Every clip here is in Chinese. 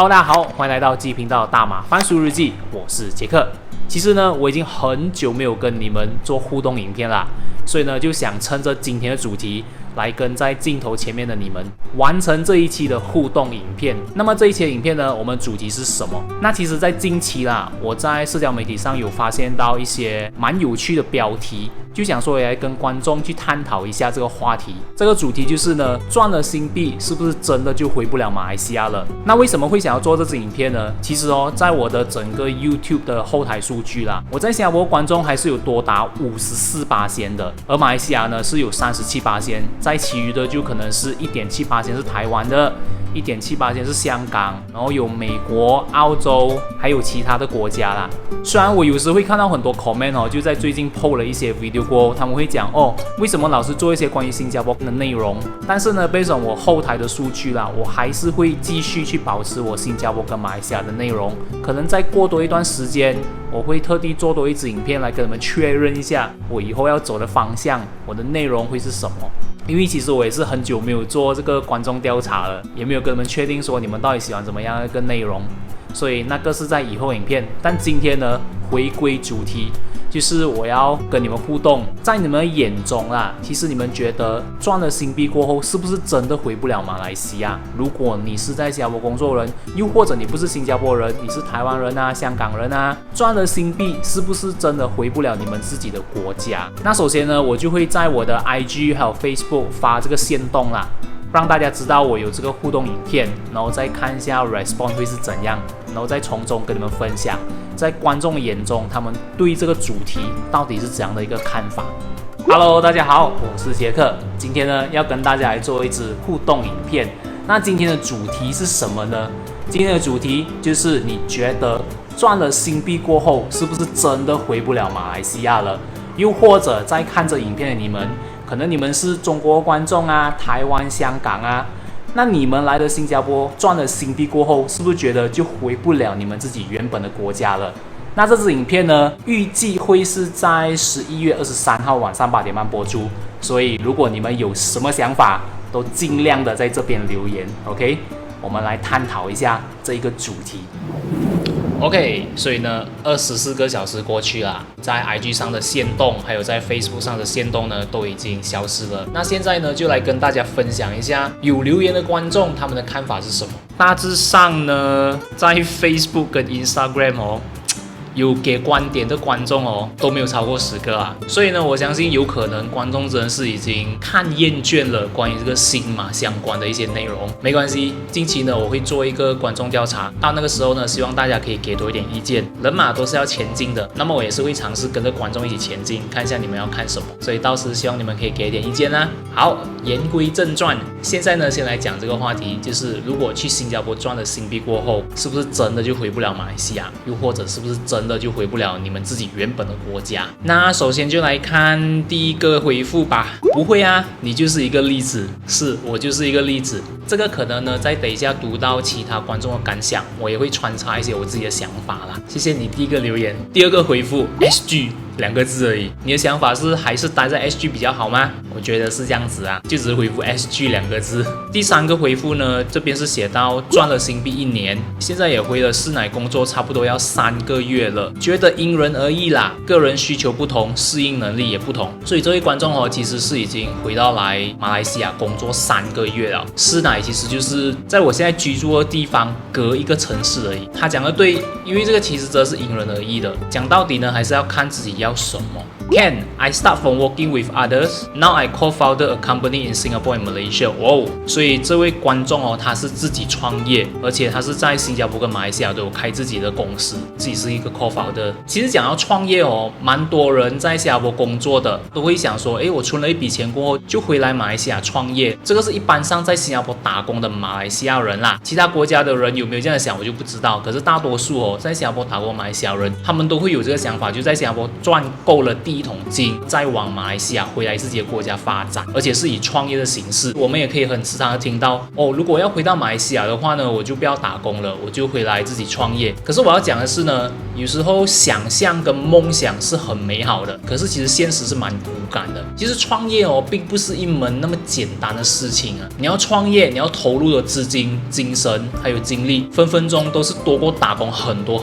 Hello， 大家好，欢迎来到G频道大马番薯日记，我是杰克。其实呢，我已经很久没有跟你们做互动影片啦，所以呢，就想趁着今天的主题，来跟在镜头前面的你们完成这一期的互动影片。那么这一期的影片呢，我们主题是什么？那其实，在近期啦，我在社交媒体上有发现到一些蛮有趣的标题，就想说来跟观众去探讨一下这个话题。这个主题就是呢，赚了新币是不是真的就回不了马来西亚了？那为什么会想要做这支影片呢？其实在我的整个 YouTube 的后台数据啦，我在新加坡观众还是有多达54%的，而马来西亚呢是有37%，在其余的就可能是1.7%是台湾的，1.7%是香港，然后有美国、澳洲，还有其他的国家啦。虽然我有时会看到很多 comment 就在最近 po 了一些 video 过后，他们会讲为什么老是做一些关于新加坡的内容？但是呢，based on我后台的数据啦，我还是会继续去保持我新加坡跟马来西亚的内容。可能再过多一段时间，我会特地做多一支影片来跟你们确认一下我以后要走的方向，我的内容会是什么。因为其实我也是很久没有做这个观众调查了，也没有跟你们确定说你们到底喜欢怎么样的一个内容，所以那个是在以后影片。但今天呢，回归主题，就是我要跟你们互动，在你们眼中啦，其实你们觉得赚了新币过后，是不是真的回不了马来西亚？如果你是在新加坡工作人，又或者你不是新加坡人，你是台湾人啊、香港人啊，赚了新币是不是真的回不了你们自己的国家？那首先呢，我就会在我的 IG 还有 Facebook 发这个限动啦，让大家知道我有这个互动影片，然后再看一下 response 会是怎样，然后再从中跟你们分享，在观众眼中他们对这个主题到底是怎样的一个看法。Hello， 大家好，我是杰克，今天呢要跟大家来做一支互动影片。那今天的主题是什么呢？今天的主题就是你觉得赚了新币过后，是不是真的回不了马来西亚了？又或者在看着影片的你们，可能你们是中国观众啊、台湾、香港啊，那你们来的新加坡赚了新币过后，是不是觉得就回不了你们自己原本的国家了？那这支影片呢，预计会是在11月23号晚上8点半播出，所以如果你们有什么想法，都尽量的在这边留言 ，OK？ 我们来探讨一下这一个主题。OK， 所以呢，24个小时过去了，在 IG 上的限动，还有在 Facebook 上的限动呢，都已经消失了。那现在呢，就来跟大家分享一下有留言的观众他们的看法是什么。大致上呢，在 Facebook 跟 Instagram有给观点的观众都没有超过10个啊，所以呢，我相信有可能观众真的是已经看厌倦了关于这个新马相关的一些内容。没关系，近期呢我会做一个观众调查，到那个时候呢，希望大家可以给多一点意见。人马都是要前进的，那么我也是会尝试跟着观众一起前进，看一下你们要看什么，所以到时希望你们可以给一点意见啦。好，言归正传，现在呢先来讲这个话题，就是如果去新加坡赚了新币过后，是不是真的就回不了马来西亚？又或者是不是真的就回不了你们自己原本的国家？那首先就来看第一个回复吧。不会啊，你就是一个例子。是我就是一个例子。这个可能呢，在等一下读到其他观众的感想，我也会穿插一些我自己的想法啦。谢谢你第一个留言。第二个回复 SG 2个字而已，你的想法是还是待在 SG 比较好吗？我觉得是这样子啊，就只是回复 SG 2个字。第三个回复呢，这边是写到赚了新币1年，现在也回了市奶工作差不多要3个月了，觉得因人而异啦，个人需求不同，适应能力也不同。所以这位观众其实是已经回到来马来西亚工作3个月了。市奶其实就是在我现在居住的地方隔一个城市而已。他讲的对，因为这个其实真的是因人而异的。讲到底呢，还是要看自己要什么。Ken, I start from working with others. Now I co-founded a company in Singapore and Malaysia. 所以这位观众他是自己创业，而且他是在新加坡跟马来西亚都有开自己的公司，自己是一个 co-founder。其实讲到创业蛮多人在新加坡工作的都会想说，我存了一笔钱过后就回来马来西亚创业。这个是一般上在新加坡打工的马来西亚人啦，其他国家的人有没有这样的想我就不知道。可是大多数在新加坡打工的马来西亚人，他们都会有这个想法，就在新加坡赚够了第一桶金，再往马来西亚回来自己的国家发展，而且是以创业的形式。我们也可以很时常的听到哦，如果要回到马来西亚的话呢，我就不要打工了，我就回来自己创业。可是我要讲的是呢，有时候想象跟梦想是很美好的，可是其实现实是蛮骨感的。其实创业哦，并不是一门那么简单的事情啊。你要创业，你要投入的资金、精神还有精力，分分钟都是多过打工很多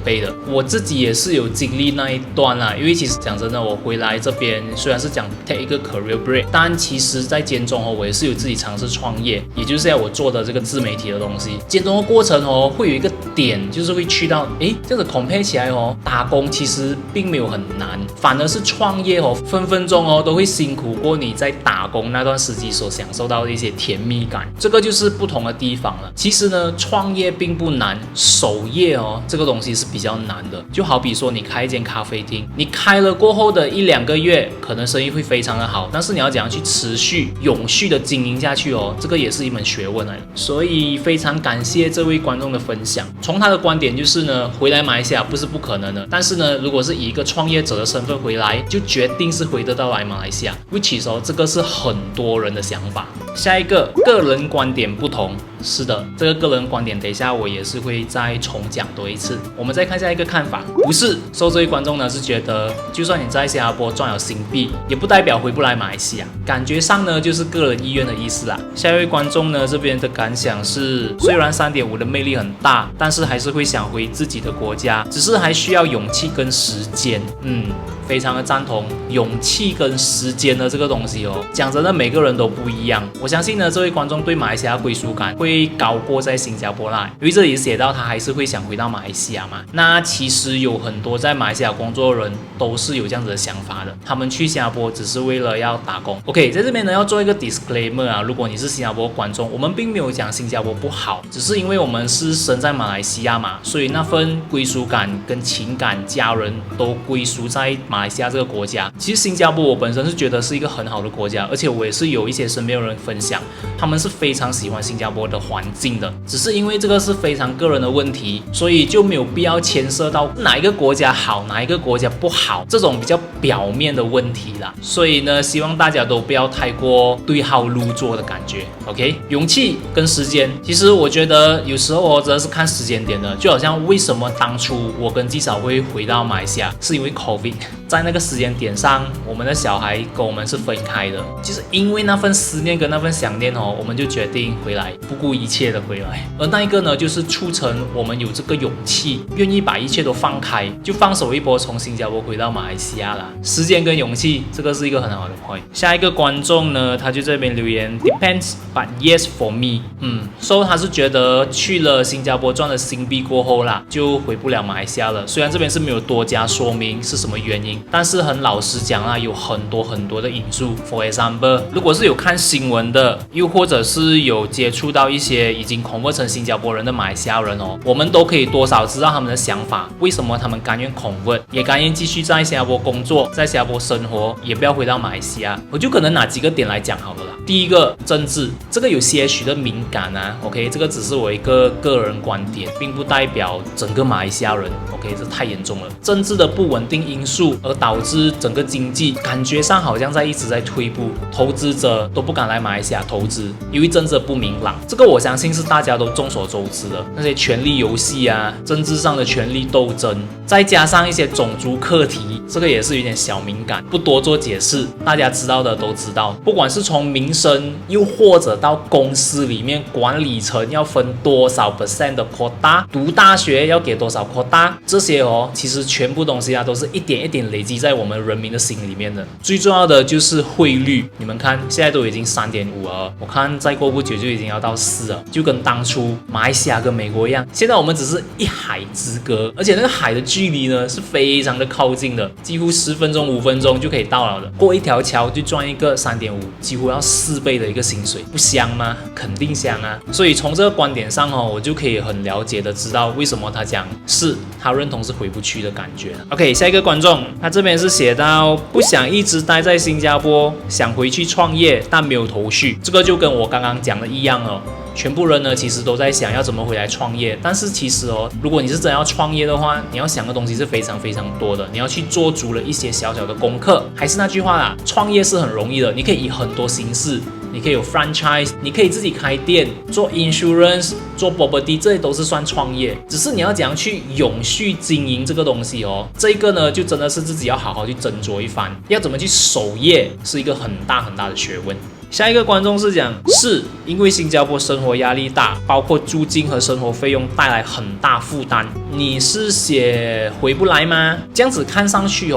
倍的。我自己也是有经历那一段啦，因为其实讲真的，我回来这边虽然是讲 take 一个 career break， 但其实在间中哦，我也是有自己尝试创业，也就是现在我做的这个自媒体的东西。间中的过程哦，会有一个点，就是会去到，这样子 compare 起来哦，打工其实并没有很难，反而是创业哦，分分钟哦都会辛苦过你在打工那段时期所享受到的一些甜蜜感，这个就是不同的地方了。其实呢，创业并不难，守业哦，这个东西是比较难的。就好比说你开一间咖啡厅，你开了过后的1-2个月，可能生意会非常的好，但是你要怎样去持续永续的经营下去哦，这个也是一门学问来的。所以非常感谢这位观众的分享。从他的观点就是呢，回来马来西亚不是不可能的，但是呢，如果是以一个创业者的身份回来，就决定是回得到来马来西亚 ，which is 这个是很多人的想法。下一个，个人观点不同。是的，这个个人观点，等一下我也是会再重讲多一次。我们再看下一个看法，不是说这位观众呢是觉得，就算你在新加坡赚了新币，也不代表回不来马来西亚。感觉上呢就是个人意愿的意思啦。下一位观众呢这边的感想是，虽然3.5的魅力很大，但是还是会想回自己的国家，只是还需要勇气跟时间。非常的赞同勇气跟时间的这个东西哦。讲真的，每个人都不一样。我相信呢，这位观众对马来西亚归属感会高过在新加坡啦，因为这里写到他还是会想回到马来西亚嘛。那其实有很多在马来西亚工作的人都是有这样子的想法的，他们去新加坡只是为了要打工。OK， 在这边呢要做一个 disclaimer 啊，如果你是新加坡观众，我们并没有讲新加坡不好，只是因为我们是生在马来西亚嘛，所以那份归属感跟情感、家人都归属在马来西亚这个国家。其实新加坡我本身是觉得是一个很好的国家，而且我也是有一些身边的人分享，他们是非常喜欢新加坡的环境的，只是因为这个是非常个人的问题，所以就没有必要牵涉到哪一个国家好，哪一个国家不好这种比较表面的问题啦。所以呢，希望大家都不要太过对号入座的感觉。OK， 勇气跟时间，其实我觉得有时候真的是看时间点的，就好像为什么当初我跟纪晓会回到马来西亚，是因为 COVID， 在那个时间点上，我们的小孩跟我们是分开的，就是因为那份思念跟那份想念哦，我们就决定回来，不顾一切的回来。而那一个呢，就是促成我们有这个勇气，愿意把一切都放开，就放手一搏，从新加坡回到马来西亚啦。时间跟勇气，这个是一个很好的 point。下一个观众呢，他就这边留言 ，depends but yes for me。所以他是觉得去了新加坡赚了新币过后啦，就回不了马来西亚了。虽然这边是没有多加说明是什么原因，但是很老实讲啊，有很多的因素。For example， 如果是有看新闻的，又或者是有接触到一些已经convert成新加坡人的马来西亚人哦，我们都可以多少知道他们的想法，为什么他们甘愿convert，也甘愿继续在新加坡工作，在新加坡生活，也不要回到马来西亚。我就可能拿几个点来讲好了啦。第一个，政治，这个有些许的敏感啊。OK， 这个只是我一个个人观点，并不代表整个马来西亚人。OK， 这太严重了。政治的不稳定因素而导致整个经济感觉上好像一直在退步，投资者都不敢来马来西亚投资，因为政治不明朗。这个我相信是大家都众所周知的，那些权力游戏啊，政治上的权力斗争，再加上一些种族课题，这个也是有点小敏感，不多做解释，大家知道的都知道。不管是从民生，又或者到公司里面管理层要分多少 percent 的 quota， 读大学要给多少 quota， 这些其实全部东西啊都是一点一点累积在我们人民的心里面的。最重要的就是汇率，你们看现在都已经3.5了，我看再过不久就已经要到4了，就跟当初马来西亚跟美国一样，现在我们只是一海之隔，而且那个海的距离呢是非常的靠近的，几乎10分钟5分钟就可以到了的，过一条桥就赚一个3.5，几乎要4倍的一个薪水，不香吗？肯定香啊！所以从这个观点上我就可以很了解的知道为什么他讲是他认同是回不去的感觉。OK， 下一个观众，他这边是写到不想一直待在新加坡，想回去创业，但没有头绪。这个就跟我刚刚讲的一样哦。全部人呢其实都在想要怎么回来创业，但是其实如果你是真要创业的话，你要想的东西是非常非常多的，你要去做足了一些小小的功课。还是那句话啦，创业是很容易的，你可以以很多形式。你可以有 franchise， 你可以自己开店，做 insurance， 做 property， 这些都是算创业。只是你要怎样去永续经营这个东西这个呢就真的是自己要好好去斟酌一番。要怎么去守业是一个很大很大的学问。下一个观众是讲，是因为新加坡生活压力大，包括租金和生活费用带来很大负担。你是写回不来吗？这样子看上去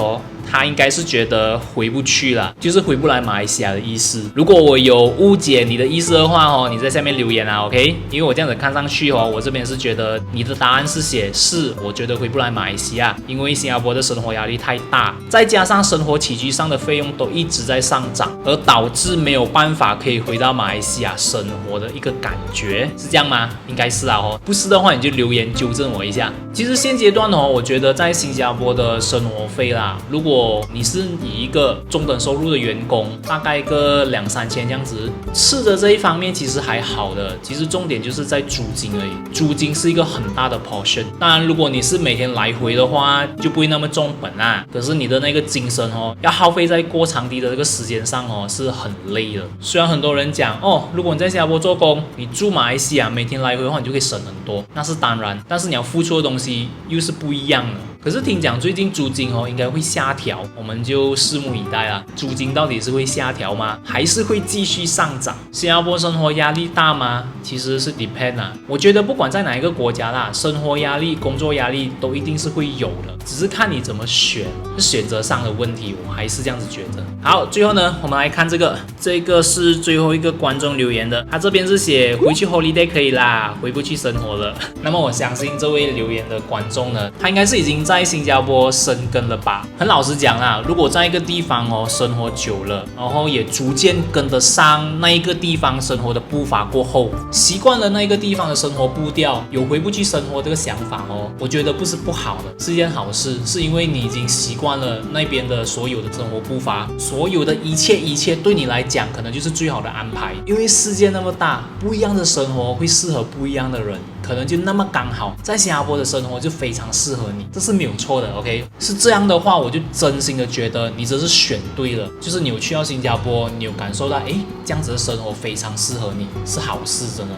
他应该是觉得回不去了，就是回不来马来西亚的意思。如果我有误解你的意思的话你在下面留言啊 ，OK？ 因为我这样子看上去我这边是觉得你的答案是写是，我觉得回不来马来西亚，因为新加坡的生活压力太大，再加上生活起居上的费用都一直在上涨，而导致没有办法可以回到马来西亚生活的一个感觉，是这样吗？应该是啊不是的话你就留言纠正我一下。其实现阶段我觉得在新加坡的生活费啦，如果你是以一个中等收入的员工，大概个2-3千这样子，吃的这一方面其实还好的，其实重点就是在租金而已，租金是一个很大的 portion。当然，如果你是每天来回的话，就不会那么重本啦。可是你的那个精神要耗费在过长的这个时间上是很累的。虽然很多人讲如果你在新加坡做工，你住马来西亚每天来回的话，你就可以省很多，那是当然，但是你要付出的东西又是不一样的。可是听讲最近租金应该会下调，我们就拭目以待啦。租金到底是会下调吗？还是会继续上涨？新加坡生活压力大吗？其实是 depend 啊。我觉得不管在哪一个国家啦，生活压力、工作压力都一定是会有的，只是看你怎么选，是选择上的问题，我还是这样子觉得。好，最后呢，我们来看这个是最后一个观众留言的，他这边是写回去 holiday 可以啦，回不去生活了。那么我相信这位留言的观众呢，他应该是已经在新加坡生根了吧。很老实讲啦，如果在一个地方生活久了，然后也逐渐跟得上那一个地方生活的步伐过后，习惯了那一个地方的生活步调，有回不去生活这个想法我觉得不是不好的，是一件好事，是因为你已经习惯了那边的所有的生活步伐，所有的一切对你来讲可能就是最好的安排。因为世界那么大，不一样的生活会适合不一样的人，可能就那么刚好在新加坡的生活就非常适合你，这是没有错的 OK。 是这样的话，我就真心的觉得你真是选对了，就是你有去到新加坡，你有感受到这样子的生活非常适合你，是好事，真的。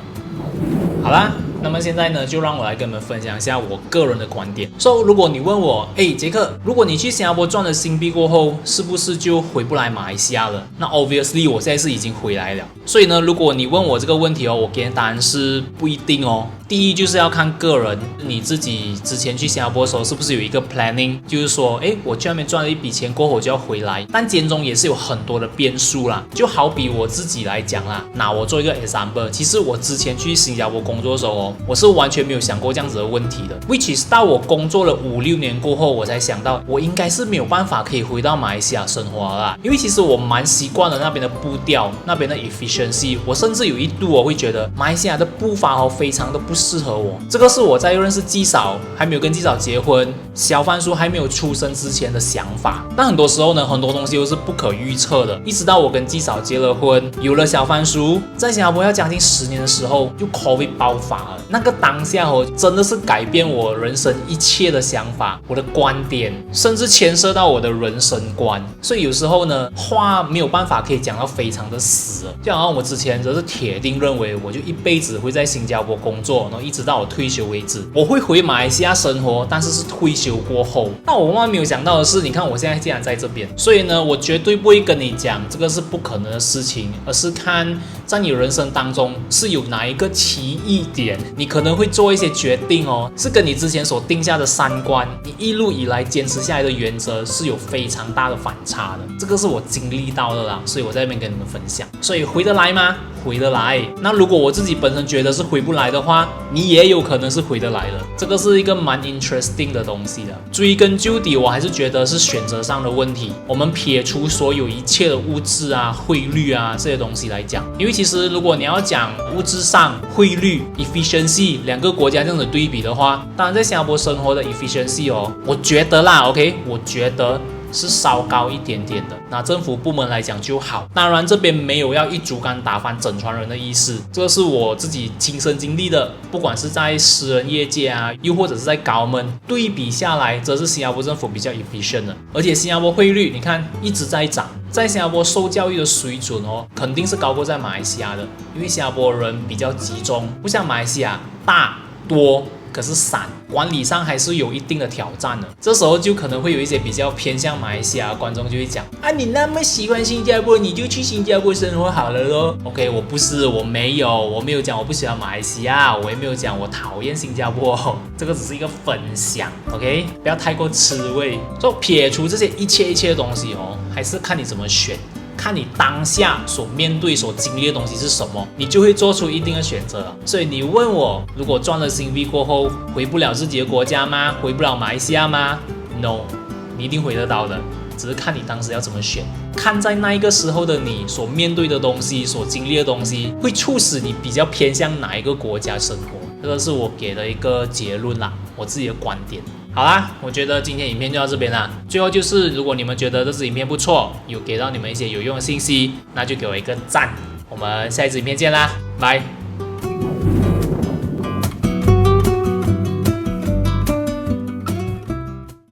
好啦，那么现在呢，就让我来跟你们分享一下我个人的观点。如果你问我，杰克，如果你去新加坡赚了新币过后，是不是就回不来马来西亚了？那 obviously 我现在是已经回来了。所以呢，如果你问我这个问题我给的答案是不一定第一就是要看个人，你自己之前去新加坡的时候是不是有一个 planning， 就是说，我去那边赚了一笔钱过后我就要回来，但间中也是有很多的变数啦。就好比我自己来讲啦，拿我做一个 example， 其实我之前去新加坡工作的时候我是完全没有想过这样子的问题的 ，which is 到我工作了5-6年过后，我才想到我应该是没有办法可以回到马来西亚生活啦，因为其实我蛮习惯了那边的步调，那边的 efficiency， 我甚至有一度我会觉得马来西亚的步伐非常的不适合我。这个是我在认识纪嫂，还没有跟纪嫂结婚，小番薯还没有出生之前的想法。但很多时候呢，很多东西都是不可预测的。一直到我跟纪嫂结了婚，有了小番薯，在新加坡要将近10年的时候，就 COVID 爆发了。那个当下真的是改变我人生一切的想法，我的观点，甚至牵涉到我的人生观。所以有时候呢，话没有办法可以讲到非常的死了。就好像我之前则是铁定认为，我就一辈子会在新加坡工作，然后一直到我退休为止。我会回马来西亚生活，但是是退休过后。但我万万没有想到的是，你看我现在竟然在这边。所以呢，我绝对不会跟你讲这个是不可能的事情，而是看在你人生当中是有哪一个奇异点，你可能会做一些决定是跟你之前所定下的3观，你一路以来坚持下来的原则是有非常大的反差的。这个是我经历到的啦，所以我在这边跟你们分享。所以回得来吗？回得来。那如果我自己本身觉得是回不来的话，你也有可能是回得来的。这个是一个蛮 interesting 的东西的。追根究底，我还是觉得是选择上的问题。我们撇除所有一切的物质啊、汇率啊这些东西来讲，因为其实如果你要讲物质上、汇率、efficiency 2个国家这样的对比的话，当然在新加坡生活的 efficiency我觉得啦 ，OK， 我觉得是稍高一点点的。那政府部门来讲就好，当然这边没有要一竹竿打翻整船人的意思，这是我自己亲身经历的，不管是在私人业界啊，又或者是在高门对比下来，这是新加坡政府比较 efficient 的。而且新加坡汇率你看一直在涨，在新加坡受教育的水准肯定是高过在马来西亚的，因为新加坡人比较集中，不像马来西亚大多可是散，管理上还是有一定的挑战的。这时候就可能会有一些比较偏向马来西亚的观众就会讲啊，你那么喜欢新加坡，你就去新加坡生活好了咯。OK， 我没有讲我不喜欢马来西亚，我也没有讲我讨厌新加坡，这个只是一个分享 ，OK， 不要太过吃味。就撇除这些一切的东西还是看你怎么选。看你当下所面对、所经历的东西是什么，你就会做出一定的选择了。所以你问我，如果赚了新币过后回不了自己的国家吗？回不了马来西亚吗 ？No， 你一定回得到的，只是看你当时要怎么选。看在那一个时候的你所面对的东西、所经历的东西，会促使你比较偏向哪一个国家生活。这个是我给的一个结论啦，我自己的观点。好啦，我觉得今天影片就到这边啦。最后就是，如果你们觉得这支影片不错，有给到你们一些有用的信息，那就给我一个赞。我们下一支影片见啦，拜。